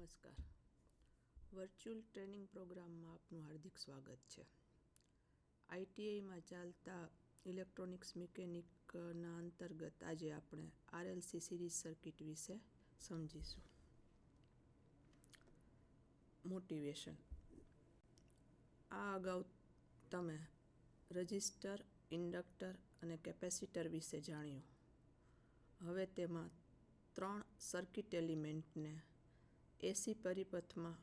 નમસ્કાર. Virtual training પ્રોગ્રામમાં આપનું હાર્દિક સ્વાગત છે. આઈટીઆઈમાં ચાલતા ઇલેક્ટ્રોનિક્સ મિકેનિકના અંતર્ગત આજે આપણે આરએલસી સિરીઝ સર્કિટ વિશે સમજીશું. મોટિવેશન. આ અગાઉ તમે રજિસ્ટર, ઇન્ડક્ટર અને કેપેસિટર વિશે જાણ્યું. હવે તેમાં 3 સર્કિટ એલિમેન્ટને એસી પરિપથમાં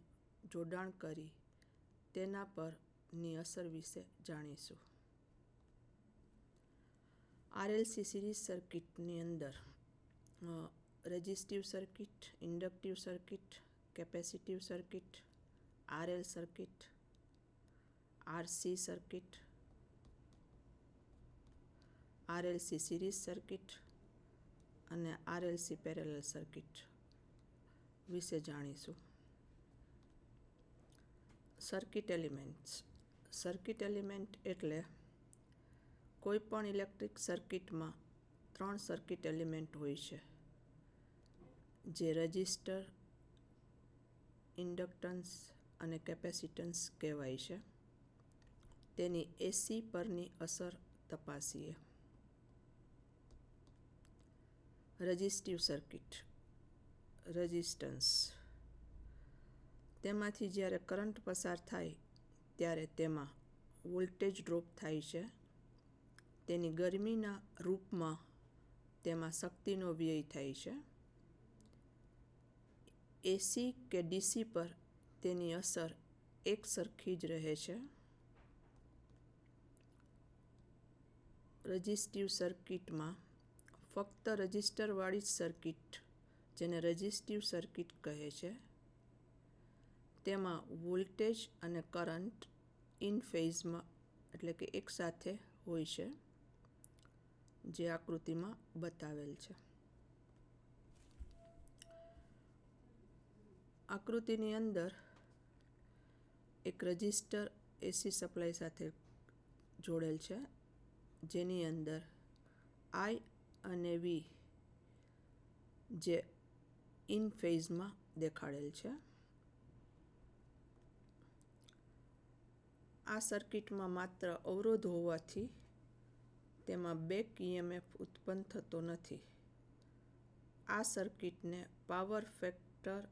જોડાણ કરી તેના પરની અસર વિશે જાણીશું. આરએલસી સિરીઝ સર્કિટની અંદર resistive circuit, inductive circuit, capacitive circuit, RL circuit, RC circuit, RLC series circuit અને આરએલસી પેરેલલ સર્કિટ વિશે જાણીશું. Circuit elements. સર્કિટ એલિમેન્ટ એટલે કોઈ પણ ઇલેક્ટ્રિક સર્કિટમાં 3 સર્કિટ એલિમેન્ટ હોય છે, જે રજિસ્ટર, ઇન્ડક્ટન્સ અને કેપેસિટન્સ કહેવાય છે. તેની એસી પરની અસર તપાસીએ. Resistive circuit. રેઝિસ્ટન્સ. તેમાંથી જ્યારે કરંટ પસાર થાય ત્યારે તેમાં વોલ્ટેજ ડ્રોપ થાય છે. તેની ગરમીના રૂપમાં તેમાં શક્તિનો વ્યય થાય છે. એસી કે ડીસી પર તેની અસર એક સરખી જ રહે છે. રેઝિસ્ટિવ સર્કિટમાં ફક્ત રજિસ્ટરવાળી જ સર્કિટ, જેને રેઝિસ્ટિવ સર્કિટ કહે છે, તેમાં વોલ્ટેજ અને કરંટ ઇન ફેઝમાં એટલે કે એકસાથે હોય છે, જે આકૃતિમાં બતાવેલ છે. આકૃતિની અંદર એક રજિસ્ટર એસી સપ્લાય સાથે જોડેલ છે, જેની અંદર આઈ અને વી જે ઇન ફેઝમાં દેખાડેલ છે. આ સર્કિટમાં માત્ર અવરોધ હોવાથી તેમાં બેક ઇએમએફ ઉત્પન્ન થતો નથી. આ સર્કિટને પાવર ફેક્ટર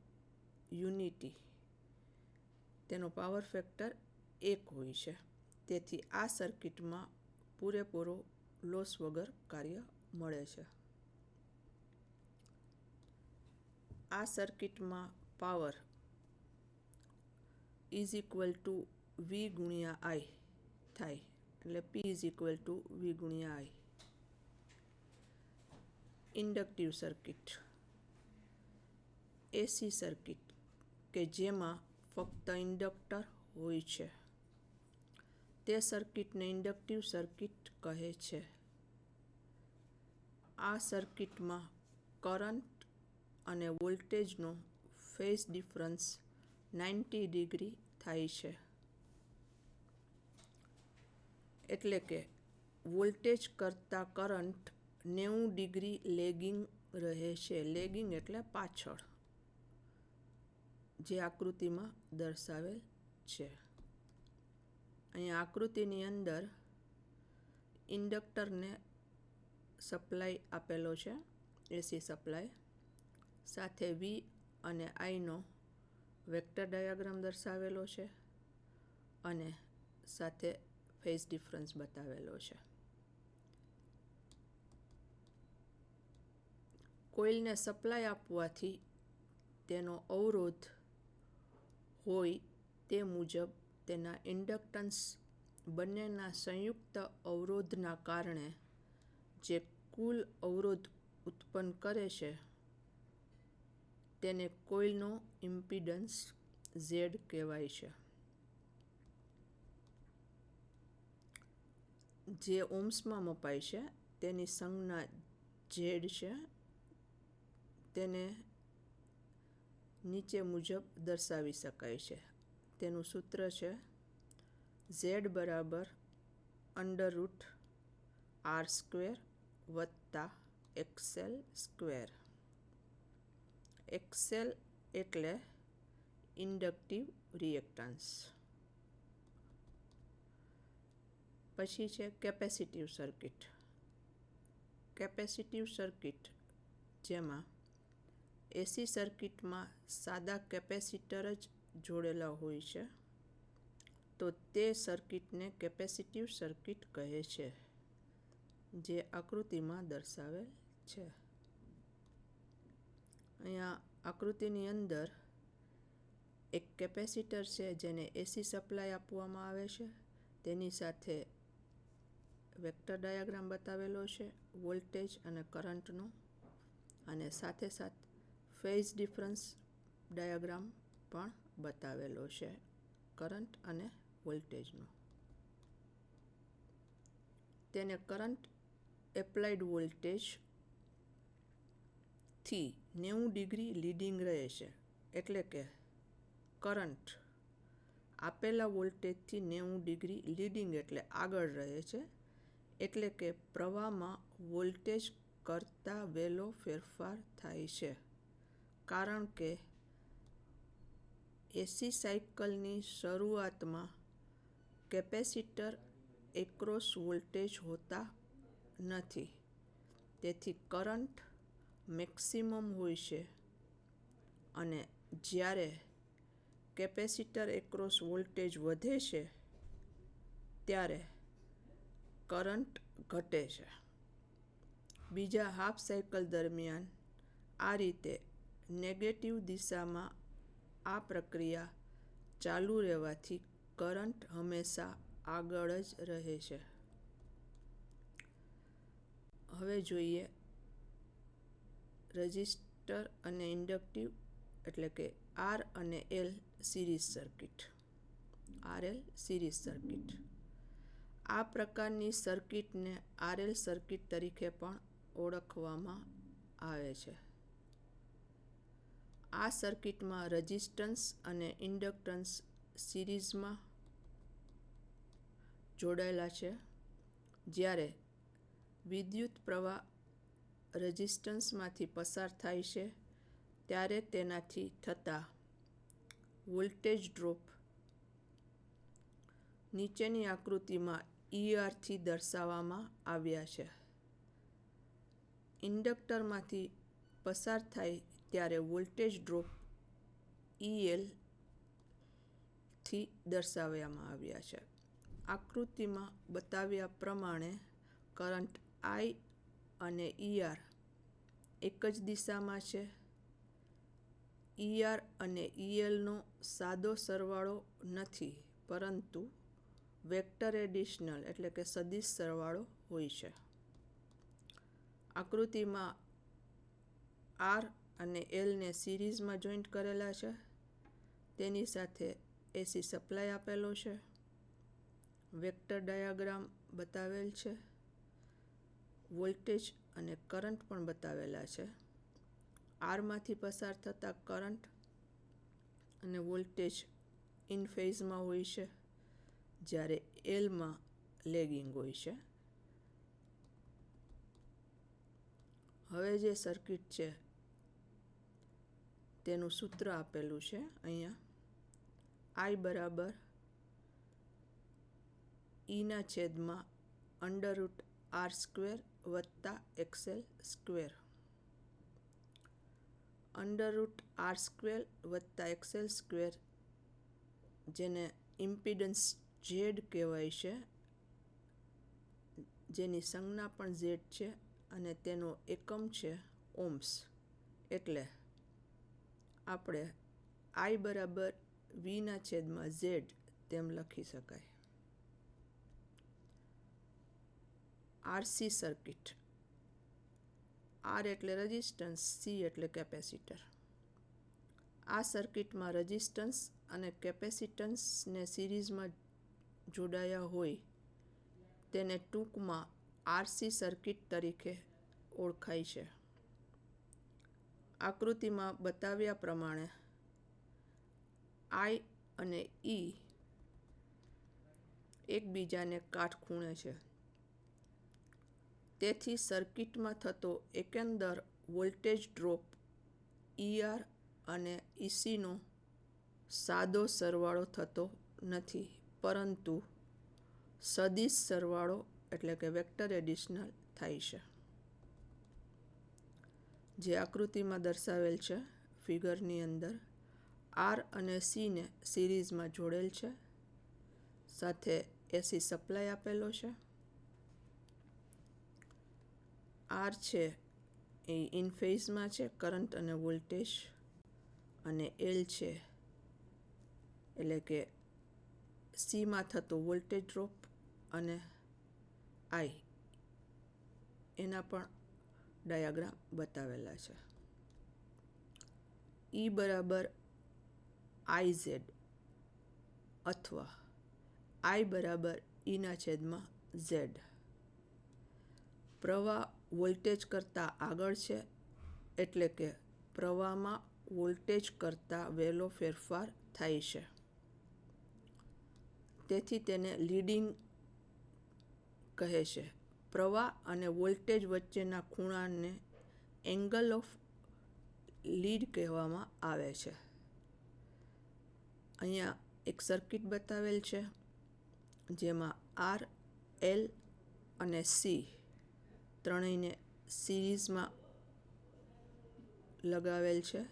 યુનિટી, તેનો પાવર ફેક્ટર 1 હોય છે. તેથી આ સર્કિટમાં પૂરેપૂરો લોસ વગર કાર્ય મળે છે. આ સર્કિટમાં power is equal to V ગુણ્યા આઈ થાય, એટલે P is equal to V ગુણ્યા I. Inductive circuit. AC circuit કે જેમાં ફક્ત ઇન્ડક્ટર હોય છે, તે સર્કિટને ઇન્ડક્ટિવ સર્કિટ કહે છે. આ સર્કિટમાં કરંટ અને વોલ્ટેજનો ફેઝ ડિફરન્સ 90 ડિગ્રી થાય છે. એટલે કે વોલ્ટેજ કરતાં કરંટ 90 ડિગ્રી લેગિંગ રહે છે. લેગિંગ એટલે પાછળ, જે આકૃતિમાં દર્શાવેલ છે. અહીંયા આકૃતિની અંદર ઇન્ડક્ટરને સપ્લાય આપેલો છે, એસી સપ્લાય સાથે વી અને આઈનો વેક્ટર ડાયાગ્રામ દર્શાવેલો છે અને સાથે ફેઝ ડિફરન્સ બતાવેલો છે. કોઇલને સપ્લાય આપવાથી તેનો અવરોધ હોય તે મુજબ તેના ઇન્ડક્ટન્સ બંનેના સંયુક્ત અવરોધના કારણે જે કુલ અવરોધ ઉત્પન્ન કરે છે, તેને કોઇલનો ઇમ્પિડન્સ ઝેડ કહેવાય છે. જે ઓહ્મ્સમાં મપાય છે, તેની સંજ્ઞા ઝેડ છે. તેને નીચે મુજબ દર્શાવી શકાય છે. તેનું સૂત્ર છે ઝેડ બરાબર √R² વત્તા XL². XL એટલે ઇન્ડક્ટિવ રિએક્ટન્સ. પછી છે કેપેસિટિવ સર્કિટ. કેપેસિટિવ સર્કિટ જેમાં એસી સર્કિટમાં સાદા કેપેસિટર જ જોડેલા હોય છે, તો તે સર્કિટને કેપેસિટિવ સર્કિટ કહે છે, જે આકૃતિમાં દર્શાવેલ છે. અહીંયા આકૃતિની અંદર એક કેપેસિટર છે જેને એસી સપ્લાય આપવામાં આવે છે. તેની સાથે વેક્ટર ડાયાગ્રામ બતાવેલો છે વોલ્ટેજ અને કરંટનો, અને સાથે સાથે ફેઝ ડિફરન્સ ડાયાગ્રામ પણ બતાવેલો છે કરંટ અને વોલ્ટેજનો. તેને કરંટ એપ્લાઇડ વોલ્ટેજથી 90 ડિગ્રી લીડિંગ રહે છે, એટલે કે કરંટ આપેલા વોલ્ટેજથી 90 ડિગ્રી લીડિંગ એટલે આગળ રહે છે, એટલે કે પ્રવાહમાં વોલ્ટેજ કરતાં વહેલો ફેરફાર થાય છે, કારણ કે એસી સાયકલની શરૂઆતમાં કેપેસિટર એક્રોસ વોલ્ટેજ હોતા નથી. તેથી કરંટ મેક્સિમમ હોય છે, અને જ્યારે કેપેસિટર એક્રોસ વોલ્ટેજ વધે છે ત્યારે કરંટ ઘટે છે. બીજા હાફ સાયકલ દરમિયાન આ રીતે નેગેટિવ દિશામાં આ પ્રક્રિયા ચાલુ રહેવાથી કરંટ હંમેશા આગળ જ રહે છે. હવે જોઈએ રેઝિસ્ટર અને ઇન્ડક્ટિવ એટલે કે આર અને L series circuit. RL series circuit. આ પ્રકારની સર્કિટને આરએલ સર્કિટ તરીકે પણ ઓળખવામાં આવે છે. આ સર્કિટમાં રેઝિસ્ટન્સ અને ઇન્ડક્ટન્સ સિરીઝમાં જોડાયેલા છે. જ્યારે વિદ્યુત પ્રવાહ રેઝિસ્ટન્સમાંથી પસાર થાય છે ત્યારે તેનાથી થતા વોલ્ટેજ ડ્રોપ નીચેની આકૃતિમાં ERથી દર્શાવવામાં આવ્યા છે. ઇન્ડક્ટરમાંથી પસાર થાય ત્યારે વોલ્ટેજ ડ્રોપ EL થી દર્શાવવામાં આવ્યા છે. આકૃતિમાં બતાવ્યા પ્રમાણે કરંટ I અને ER એક જ દિશામાં છે. ER અને ELનો સાદો સરવાળો નથી, પરંતુ વેક્ટર એડિશનલ એટલે કે સદિશ સરવાળો હોય છે. આકૃતિમાં R અને Lને સિરીઝમાં જોઈન્ટ કરેલા છે. તેની સાથે એસી સપ્લાય આપેલો છે. વેક્ટર ડાયાગ્રામ બતાવેલ છે. વોલ્ટેજ અને કરંટ પણ બતાવેલા છે. આરમાંથી પસાર થતા કરંટ અને વોલ્ટેજ ઇન ફેઝમાં હોય છે, જ્યારે એલમાં લેગિંગ હોય છે. હવે જે સર્કિટ છે તેનું સૂત્ર આપેલું છે અહીંયા. I બરાબર E/√R² વત્તા XL સ્ક્વેર. √R² વત્તા XL સ્ક્વેર, જેને ઇમ્પિડન્સ Z કહેવાય છે, જેની સંજ્ઞા પણ Z છે, અને તેનો એકમ છે ઓહ્મ્સ. એટલે આપણે I બરાબર V/Z તેમ લખી શકાય. RC circuit. R એટલે રેઝિસ્ટન્સ, C એટલે કેપેસિટર. આ સર્કિટમાં રેઝિસ્ટન્સ અને કેપેસિટન્સને સિરીઝમાં જોડાયા હોય તેને ટૂંકમાં RC સર્કિટ તરીકે ઓળખાય છે. આકૃતિમાં બતાવ્યા પ્રમાણે I અને E એકબીજાને કાટખૂણે છે. તેથી સર્કિટમાં થતો એકંદર વોલ્ટેજ ડ્રોપ ER અને ECનો સાદો સરવાળો થતો નથી, પરંતુ સદિશ સરવાળો એટલે કે વેક્ટર એડિશનલ થાય છે. જે આકૃતિમાં દર્શાવેલ છે ફિગરની અંદર આર અને સીને સિરીઝમાં જોડેલ છે, સાથે એસી સપ્લાય આપેલો છે. આર છે એ ઇન ફેઝમાં છે, કરંટ અને વોલ્ટેજ, અને એલ છે એટલે કે સીમાં થતો વોલ્ટેજ ડ્રોપ, અને આઈ એના પણ ડાયાગ્રામ બતાવેલા છે. ઈ બરાબર આઈ ઝેડ અથવા આઈ બરાબર ઈના છેદમાં ઝેડ. પ્રવાહ વોલ્ટેજ કરતાં આગળ છે, એટલે કે પ્રવાહમાં વોલ્ટેજ કરતાં વહેલો ફેરફાર થાય છે. તેથી તેને લીડિંગ કહે છે. પ્રવાહ અને વોલ્ટેજ વચ્ચેના ખૂણાને એંગલ ઓફ લીડ કહેવામાં આવે છે. અહીંયા એક સર્કિટ બતાવેલ છે, જેમાં આર, એલ અને સી ત્રણેયને સિરીઝમાં લગાવેલ છે,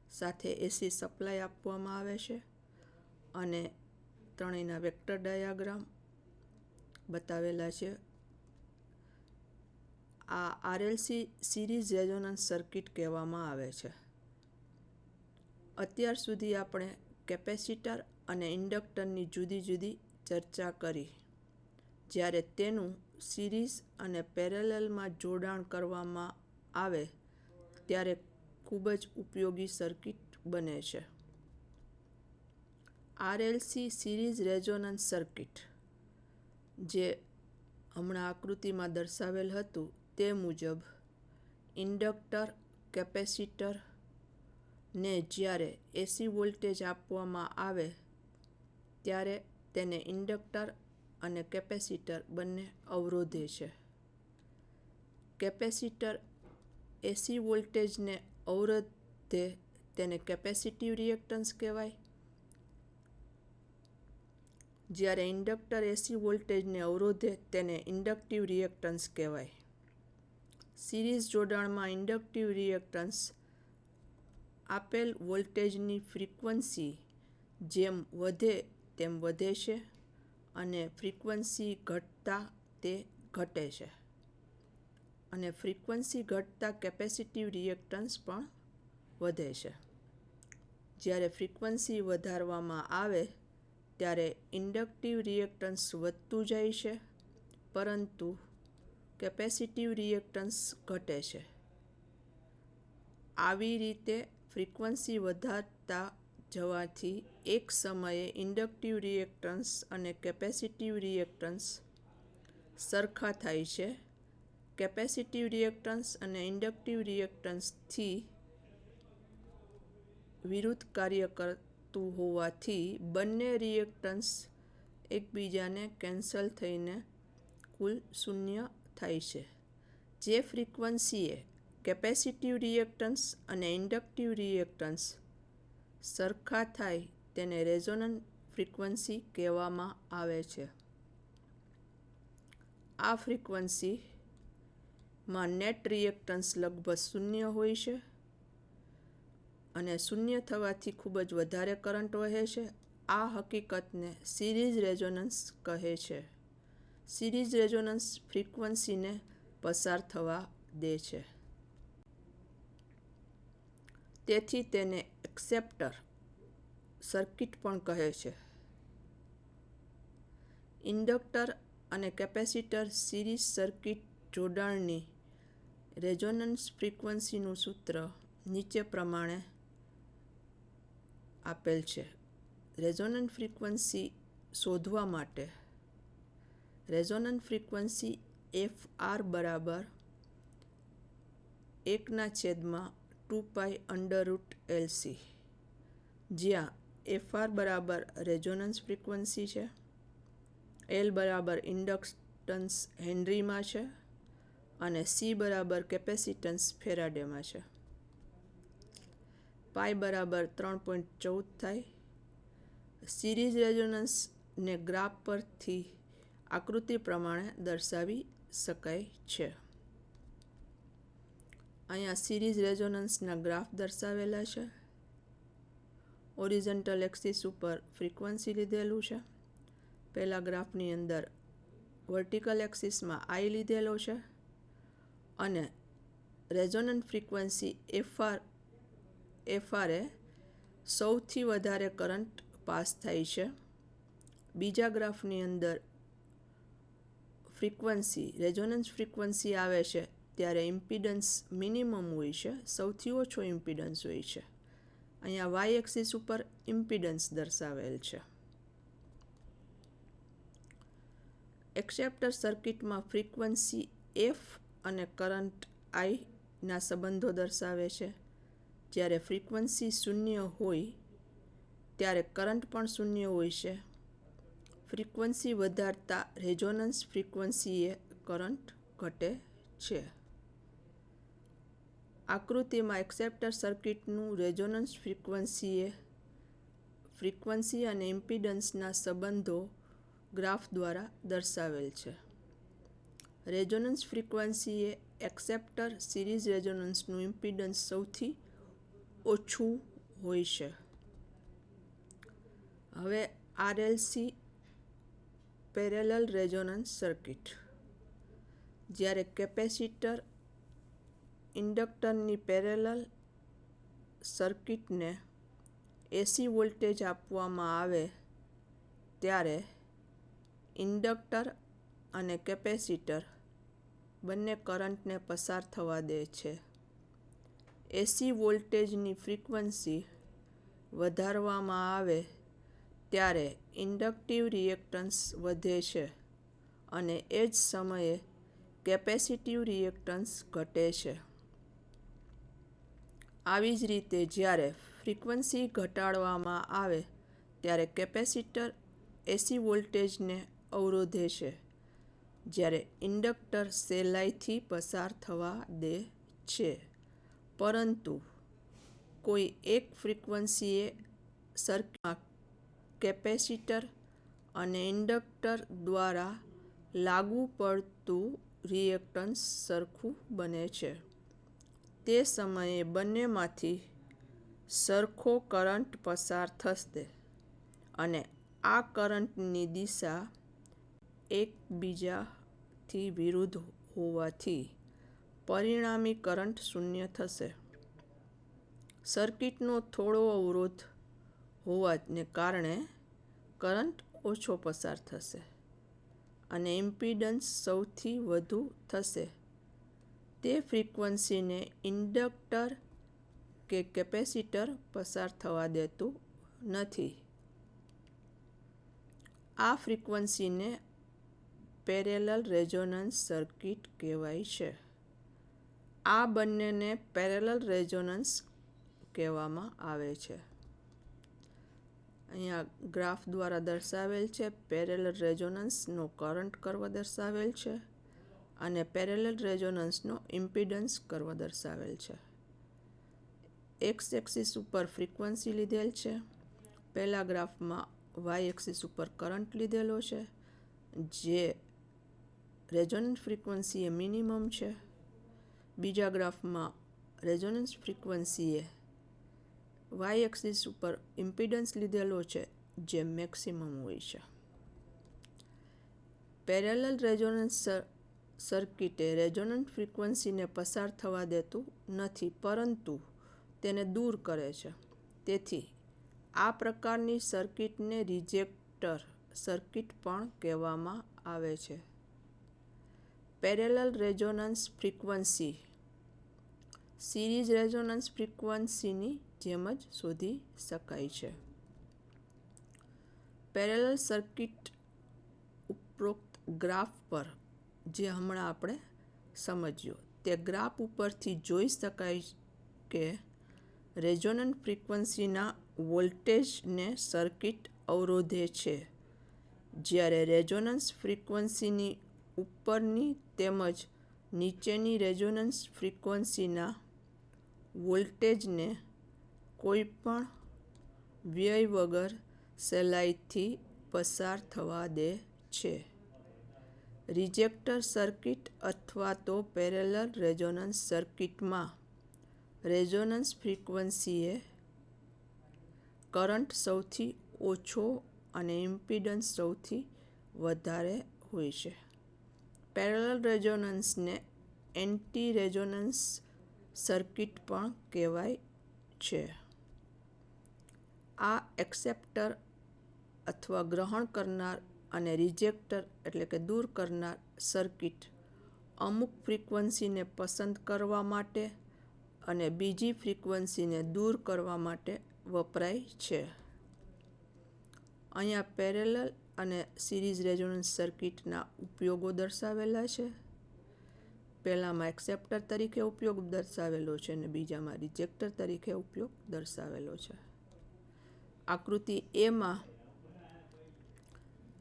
સાથે એસી સપ્લાય આપવામાં આવે છે, અને ત્રણેયના વેક્ટર ડાયાગ્રામ બતાવેલા છે. આ આરએલસી સિરીઝ રેઝોનન્સ સર્કિટ કહેવામાં આવે છે. અત્યાર સુધી આપણે કેપેસિટર અને ઇન્ડક્ટરની જુદી જુદી ચર્ચા કરી. જ્યારે તેનું સિરીઝ અને પેરેલલમાં જોડાણ કરવામાં આવે ત્યારે ખૂબ જ ઉપયોગી સર્કિટ બને છે. આરએલસી સિરીઝ રેઝોનન્સ સર્કિટ જે હમણાં આકૃતિમાં દર્શાવેલ હતું તે મુજબ ઇન્ડક્ટર, કેપેસિટર ને જ્યારે એસી વોલ્ટેજ આપવામાં આવે ત્યારે તેને ઇન્ડક્ટર અને કેપેસિટર બંને અવરોધે છે. કેપેસિટર એસી વોલ્ટેજને અવરોધે તેને કેપેસિટિવ રિએક્ટન્સ કહેવાય. જ્યારે ઇન્ડક્ટર એસી વોલ્ટેજને અવરોધે તેને ઇન્ડક્ટિવ રિએક્ટન્સ કહેવાય. સિરીઝ જોડાણમાં ઇન્ડક્ટિવ રિએક્ટન્સ આપેલ વોલ્ટેજની ફ્રીક્વન્સી જેમ વધે તેમ વધે છે, અને ફ્રીક્વન્સી ઘટતા તે ઘટે છે, અને ફ્રીક્વન્સી ઘટતા કેપેસિટિવ રિએક્ટન્સ પણ વધે છે. જ્યારે ફ્રીક્વન્સી વધારવામાં આવે ત્યારે ઇન્ડક્ટિવ રિએક્ટન્સ વધતું જાય છે, પરંતુ કેપેસિટિવ રિએક્ટન્સ ઘટે છે. આવી રીતે ફ્રીક્વન્સી વધારતા જવાથી એક સમયે ઇન્ડક્ટિવ રિએક્ટન્સ અને કેપેસિટિવ રિએક્ટન્સ સરખા થાય છે. કેપેસિટિવ રિએક્ટન્સ અને ઇન્ડક્ટિવ રિએક્ટન્સથી વિરુદ્ધ કાર્ય કરતું હોવાથી બંને રિએક્ટન્સ એકબીજાને કેન્સલ થઈને કુલ શૂન્ય થાય છે. જે ફ્રીક્વન્સીએ કેપેસિટિવ રિએક્ટન્સ અને ઇન્ડક્ટિવ રિએક્ટન્સ સરખા થાય તેને રેઝોનન્ટ ફ્રીક્વન્સી કહેવામાં આવે છે. આ ફ્રીક્વન્સીમાં નેટ રિએક્ટન્સ લગભગ શૂન્ય હોય છે, અને શૂન્ય થવાથી ખૂબ જ વધારે કરંટ વહે છે. આ હકીકતને સિરીઝ રેઝોનન્સ કહે છે. સિરીઝ રેઝોનન્સ ફ્રીક્વન્સીને પસાર થવા દે છે. તેથી તેને એક્સેપ્ટર સર્કિટ પણ કહે છે. ઇન્ડક્ટર અને કેપેસિટર સિરીઝ સર્કિટ જોડાણની રેઝોનન્સ ફ્રીક્વન્સીનું સૂત્ર નીચે પ્રમાણે આપેલ છે. રેઝોનન્ટ ફ્રીક્વન્સી શોધવા માટે રેઝોનન્ટ ફ્રીક્વન્સી એફ.આર બરાબર 1/2π√LC, જ્યાં એફ.આર બરાબર રેઝોનન્સ ફ્રીક્વન્સી છે, એલ બરાબર ઇન્ડક્ટન્સ હેનરીમાં છે, અને સી બરાબર કેપેસિટન્સ ફેરાડેમાં છે. પાઈ બરાબર 3.14 થાય, સિરીઝ રેઝોનન્સને ગ્રાફ પરથી આકૃતિ પ્રમાણે દર્શાવી શકાય છે. અહીંયા સિરીઝ રેઝોનન્સના ગ્રાફ દર્શાવેલા છે. ઓરિઝોન્ટલ એક્સિસ ઉપર ફ્રીક્વન્સી લીધેલું છે. પહેલા ગ્રાફની અંદર વર્ટિકલ એક્સિસમાં આઈ લીધેલો છે અને રેઝોનન્ટ ફ્રીક્વન્સી એફઆર એ સૌથી વધારે કરંટ પાસ થાય છે. બીજા ગ્રાફની અંદર રેઝોનન્સ ફ્રીક્વન્સી આવે છે ત્યારે ઇમ્પિડન્સ મિનિમમ હોય છે, સૌથી ઓછો ઇમ્પિડન્સ હોય છે. અહીંયા વાય એક્સિસ ઉપર ઇમ્પિડન્સ દર્શાવેલ છે. એક્સેપ્ટર સર્કિટમાં ફ્રીક્વન્સી એફ અને કરંટ આઈના સંબંધો દર્શાવે છે. જ્યારે ફ્રીક્વન્સી શૂન્ય હોય ત્યારે કરંટ પણ શૂન્ય હોય છે. ફ્રીક્વન્સી વધારતા રેઝોનન્સ ફ્રીક્વન્સીએ કરંટ ઘટે છે. આકૃતિમાં એક્સેપ્ટર સર્કિટનું રેઝોનન્સ ફ્રીક્વન્સી અને ઇમ્પિડન્સના સંબંધો ગ્રાફ દ્વારા દર્શાવેલ છે. રેઝોનન્સ ફ્રીક્વન્સી એ એક્સેપ્ટર સિરીઝ રેઝોનન્સનું ઇમ્પિડન્સ સૌથી ઓછું હોય છે. હવે આરએલસી પેરેલલ રેઝોનન્સ સર્કિટ. જ્યારે કેપેસિટર ઇન્ડક્ટરની પેરેલલ સર્કિટને એસી વોલ્ટેજ આપવામાં આવે ત્યારે ઇન્ડક્ટર અને કેપેસિટર બંને કરંટને પસાર થવા દે છે. એસી વોલ્ટેજની ફ્રીક્વન્સી વધારવામાં આવે ત્યારે ઇન્ડક્ટિવ રિએક્ટન્સ વધે છે અને એ જ સમયે કેપેસિટિવ રિએક્ટન્સ ઘટે છે. આવી જ રીતે જ્યારે ફ્રીક્વન્સી ઘટાડવામાં આવે ત્યારે કેપેસિટર એસી વોલ્ટેજને અવરોધે છે, જ્યારે ઇન્ડક્ટર સહેલાઈથી પસાર થવા દે છે. પરંતુ કોઈ એક ફ્રીક્વન્સીએ સર્કિટમાં કેપેસિટર અને ઇન્ડક્ટર દ્વારા લાગુ પડતું રિએક્ટન્સ સરખું બને છે. તે સમયે બંનેમાંથી સરખો કરંટ પસાર થશે અને આ કરંટની દિશા એકબીજાથી વિરુદ્ધ હોવાથી પરિણામી કરંટ શૂન્ય થશે. સર્કિટનો થોડો અવરોધ હોવાને કારણે કરંટ ઓછો પસાર થશે અને ઇમ્પિડન્સ સૌથી વધુ થશે. તે ફ્રીક્વન્સીને ઇન્ડક્ટર કે કેપેસિટર પસાર થવા દેતું નથી. આ ફ્રીક્વન્સીને પેરેલલ રેઝોનન્સ સર્કિટ કહેવાય છે. આ બંનેને પેરેલલ રેઝોનન્સ કહેવામાં આવે છે. અહીંયા ગ્રાફ દ્વારા દર્શાવેલ છે. પેરેલલ રેઝોનન્સનો કરંટ કર્વ દર્શાવેલ છે અને પેરેલલ રેઝોનન્સનો ઇમ્પિડન્સ કર્વ દર્શાવેલ છે. એક્સ એક્સિસ ઉપર ફ્રીક્વન્સી લીધેલ છે. પહેલા ગ્રાફમાં વાય એક્સિસ ઉપર કરંટ લીધેલો છે, જે રેઝોનન્સ ફ્રીક્વન્સી એ મિનિમમ છે. બીજા ગ્રાફમાં રેઝોનન્સ ફ્રીક્વન્સીએ વાય એક્સિસ ઉપર ઇમ્પિડન્સ લીધેલો છે, જે મેક્સિમમ હોય છે. પેરેલલ રેઝોનન્સ સર્કિટે રેઝોનન્ટ ફ્રીક્વન્સીને પસાર થવા દેતું નથી, પરંતુ તેને દૂર કરે છે. તેથી આ પ્રકારની સર્કિટને રિજેક્ટર સર્કિટ પણ કહેવામાં આવે છે. Parallel resonance frequency series resonance ફ્રીક્વન્સીની જેમ જ શોધી શકાય છે. પેરેલલ સર્કિટ ઉપરોક્ત ગ્રાફ પર જે હમણાં આપણે સમજ્યો તે ગ્રાફ ઉપરથી જોઈ શકાય કે રેઝોનન્ટ ફ્રીક્વન્સીના વોલ્ટેજને સર્કિટ અવરોધે છે, જ્યારે રેઝોનન્સ ફ્રીક્વન્સીની ઉપરની તેમજ નીચેની રેઝોનન્સ ફ્રીક્વન્સીના વોલ્ટેજને કોઈપણ વ્યય વગર સહેલાઈથી પસાર થવા દે છે. રિજેક્ટર સર્કિટ અથવા તો પેરેલલ રેઝોનન્સ સર્કિટમાં રેઝોનન્સ ફ્રીક્વન્સીએ કરંટ સૌથી ઓછો અને ઇમ્પિડન્સ સૌથી વધારે હોય છે. પેરેલલ રેઝોનન્સને એન્ટી રેઝોનન્સ સર્કિટ પણ કહેવાય છે. આ એક્સેપ્ટર અથવા ગ્રહણ કરનાર અને રિજેક્ટર એટલે કે દૂર કરનાર સર્કિટ અમુક ફ્રીક્વન્સીને પસંદ કરવા માટે અને બીજી ફ્રીક્વન્સીને દૂર કરવા માટે વપરાય છે. અહીંયા પેરેલલ અને સિરીઝ રેઝોનન્સ સર્કિટના ઉપયોગો દર્શાવેલા છે. પહેલામાં એક્સેપ્ટર તરીકે ઉપયોગ દર્શાવેલો છે અને બીજામાં રિજેક્ટર તરીકે ઉપયોગ દર્શાવેલો છે.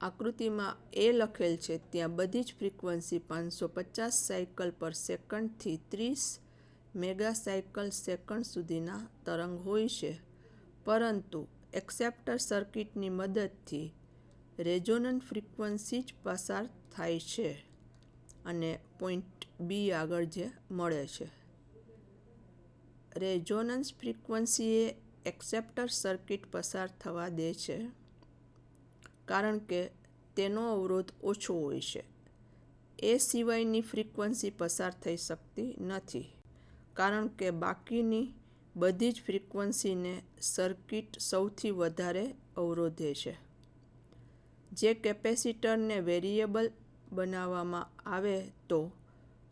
આકૃતિમાં એ લખેલ છે ત્યાં બધી જ ફ્રીક્વન્સી 550 સાયકલ પર સેકન્ડથી 30 મેગા સાયકલ સેકન્ડ સુધીના તરંગ હોય છે. પરંતુ એક્સેપ્ટર સર્કિટની મદદથી રેઝોનન્ટ ફ્રીક્વન્સી જ પસાર થાય છે અને પોઈન્ટ બી આગળ જે મળે છે. રેઝોનન્સ ફ્રીક્વન્સીએ એક્સેપ્ટર સર્કિટ પસાર થવા દે છે કારણ કે તેનો અવરોધ ઓછો હોય છે. એ સિવાયની ફ્રીક્વન્સી પસાર થઈ શકતી નથી કારણ કે બાકીની બધી જ ફ્રીક્વન્સીને સર્કિટ સૌથી વધારે અવરોધે છે. જે કેપેસિટરને વેરિયેબલ બનાવવામાં આવે તો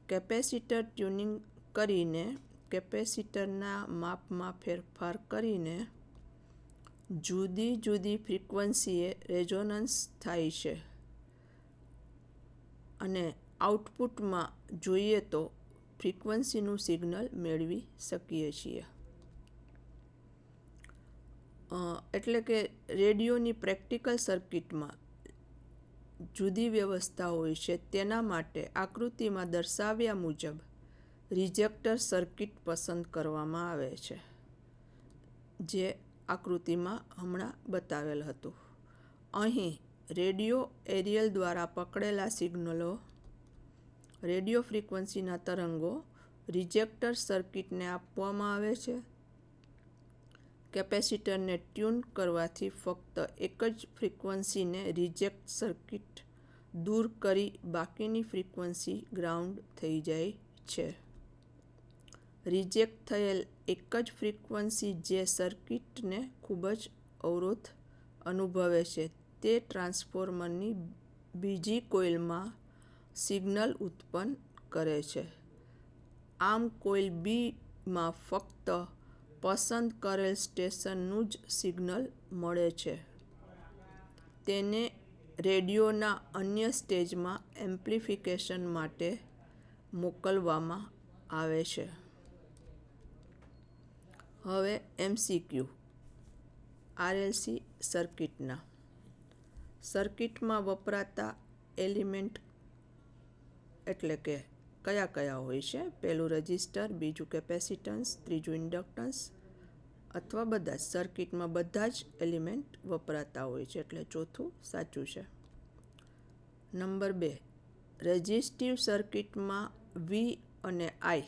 કેપેસિટર ટ્યુનિંગ કરીને કેપેસિટરના માપમાં ફેરફાર કરીને જુદી જુદી ફ્રીક્વન્સીએ રેઝોનન્સ થાય છે અને આઉટપુટમાં જોઈએ તો ફ્રીક્વન્સીનું સિગ્નલ મેળવી શકીએ છીએ. એટલે કે રેડિયોની પ્રેક્ટિકલ સર્કિટમાં જુદી વ્યવસ્થા હોય છે. તેના માટે આકૃતિમાં દર્શાવ્યા મુજબ રિજેક્ટર સર્કિટ પસંદ કરવામાં આવે છે, જે આકૃતિમાં હમણાં બતાવેલ હતું. અહીં રેડિયો એરિયલ દ્વારા પકડેલા સિગ્નલો રેડિયો ફ્રીક્વન્સીના તરંગો રિજેક્ટર સર્કિટને આપવામાં આવે છે. કેપેસિટરને ટ્યુન કરવાથી ફક્ત એક જ ફ્રીક્વન્સીને રિજેક્ટ સર્કિટ દૂર કરી બાકીની ફ્રીક્વન્સી ગ્રાઉન્ડ થઈ જાય છે. રિજેક્ટ થયેલ એક જ ફ્રીક્વન્સી જે સર્કિટને ખૂબ જ અવરોધ અનુભવે છે તે ટ્રાન્સફોર્મરની બીજી કોઇલમાં સિગ્નલ ઉત્પન્ન કરે છે. આમ કોઇલ બીમાં ફક્ત પસંદ કરેલ સ્ટેશનનું જ સિગ્નલ મળે છે. તેને રેડિયોના અન્ય સ્ટેજમાં એમ્પ્લીફિકેશન માટે મોકલવામાં આવે છે. હવે MCQ RLC સર્કિટમાં વપરાતા એલિમેન્ટ એટલે કે કયા હોય છે? પહેલું રેઝિસ્ટર, બીજું કેપેસિટન્સ, ત્રીજું ઇન્ડક્ટન્સ અથવા બધા જ. સર્કિટમાં બધા જ એલિમેન્ટ વપરાતા હોય છે એટલે ચોથું સાચું છે. નંબર 2, રેઝિસ્ટિવ સર્કિટમાં V અને I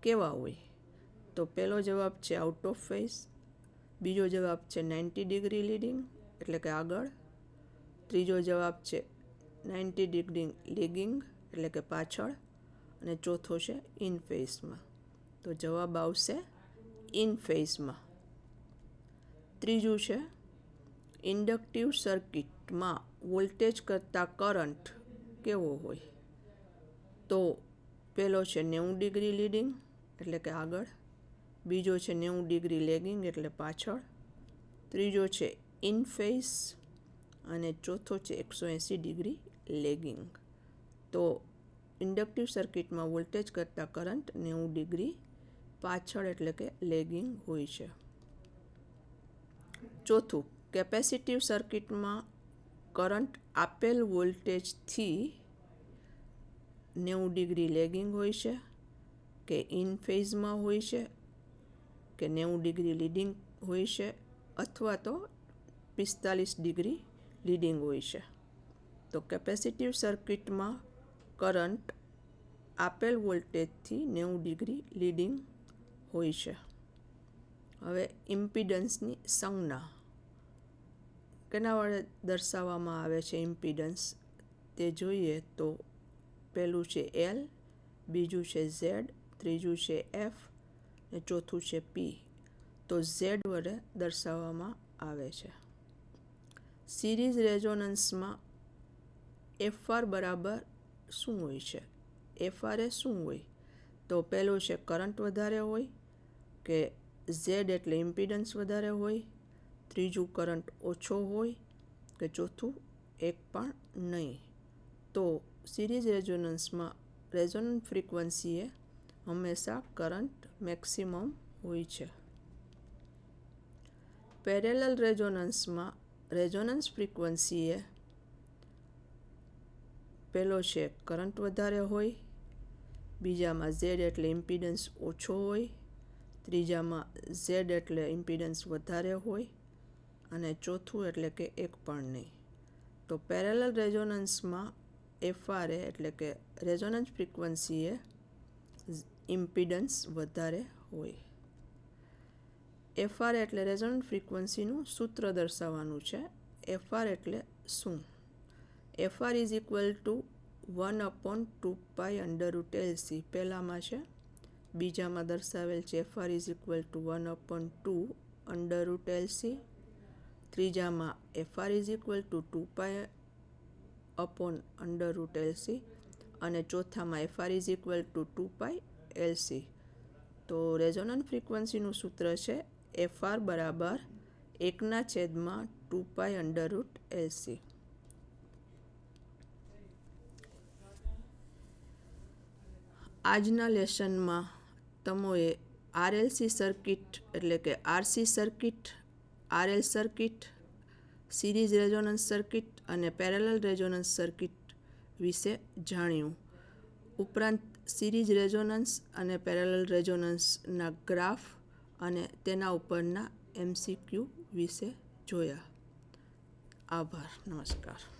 કેવા હોય? તો પહેલો જવાબ છે આઉટ ઓફ ફેઝ, બીજો જવાબ છે 90 ડિગ્રી લીડિંગ એટલે કે આગળ, ત્રીજો જવાબ છે 90 ડિગ્રી લેગિંગ એટલે કે પાછળ અને ચોથો છે ઇન ફેઝમાં. તો જવાબ આવશે ઇન ફેઝમાં. ત્રીજું છે ઇન્ડક્ટિવ સર્કિટમાં વોલ્ટેજ કરતાં કરંટ કેવો હોય? તો પહેલો છે 90 ડિગ્રી લીડિંગ એટલે કે આગળ, બીજો છે 90 ડિગ્રી લેગિંગ એટલે પાછળ, ત્રીજો છે ઇન ફેઝ અને ચોથો છે 180 ડિગ્રી લેગિંગ. તો ઇન્ડક્ટિવ સર્કિટમાં વોલ્ટેજ કરતાં કરંટ 90 ડિગ્રી પાછળ એટલે કે લેગિંગ હોય છે. ચોથું, કેપેસિટિવ સર્કિટમાં કરંટ આપેલ વોલ્ટેજથી 90 ડિગ્રી લેગિંગ હોય છે કે ઇન ફેઝમાં હોય છે કે 90 ડિગ્રી લીડિંગ હોય છે અથવા તો 45 ડિગ્રી લીડિંગ હોય છે. તો કેપેસિટિવ સર્કિટમાં કરંટ આપેલ વોલ્ટેજથી 90 ડિગ્રી લીડિંગ હોય છે. હવે ઇમ્પિડન્સની સંજ્ઞા કેના વડે દર્શાવવામાં આવે છે ઇમ્પિડન્સ તે જોઈએ તો પહેલું છે એલ, બીજું છે ઝેડ, ત્રીજું છે એફ ને ચોથું છે પી. તો ઝેડ વડે દર્શાવવામાં આવે છે. સિરીઝ રેઝોનન્સમાં એફઆર બરાબર શું હોય છે? એફઆર એ શું હોય? તો પહેલો છે કરંટ વધારે હોય કે ઝેડ એટલે ઇમ્પિડન્સ વધારે હોય, ત્રીજું કરંટ ઓછો હોય કે ચોથું એક પણ નહીં. તો સિરીઝ રેઝોનન્સમાં રેઝોનન્ટ ફ્રીક્વન્સીએ હંમેશા કરંટ મેક્સિમમ હોય છે. પેરેલલ રેઝોનન્સમાં રેઝોનન્સ ફ્રીક્વન્સીએ પહેલો છે કરંટ વધારે હોય, બીજામાં ઝેડ એટલે ઇમ્પિડન્સ ઓછો હોય, ત્રીજામાં ઝેડ એટલે ઇમ્પિડન્સ વધારે હોય અને ચોથું એટલે કે એક પણ નહીં. તો પેરેલલ રેઝોનન્સમાં એફઆરએ એટલે કે રેઝોનન્સ ફ્રીક્વન્સીએ ઇમ્પિડન્સ વધારે હોય. એફઆર એટલે રેઝોનન્ટ ફ્રીક્વન્સીનું સૂત્ર દર્શાવવાનું છે. એફઆર એટલે શું? FR is equal two 1/2π√LC પહેલામાં છે. બીજામાં દર્શાવેલ છે FR is equal to 1/2 √LC. ત્રીજામાં FR is equal to 2π/√LC અને ચોથામાં FR is equal to 2π/LC. તો રેઝોનન્ટ ફ્રીક્વન્સીનું સૂત્ર છે એફઆર બરાબર 1/2π√LC. આજના લેસનમાં તમોએ આરએલસી સર્કિટ એટલે કે RC circuit, RL circuit, series resonance circuit અને પેરેલલ રેઝોનન્સ સર્કિટ વિશે જાણ્યું. ઉપરાંત સિરીઝ રેઝોનન્સ અને પેરેલલ રેઝોનન્સના ગ્રાફ અને તેના ઉપરના MCQ વિશે જોયા. આભાર. નમસ્કાર.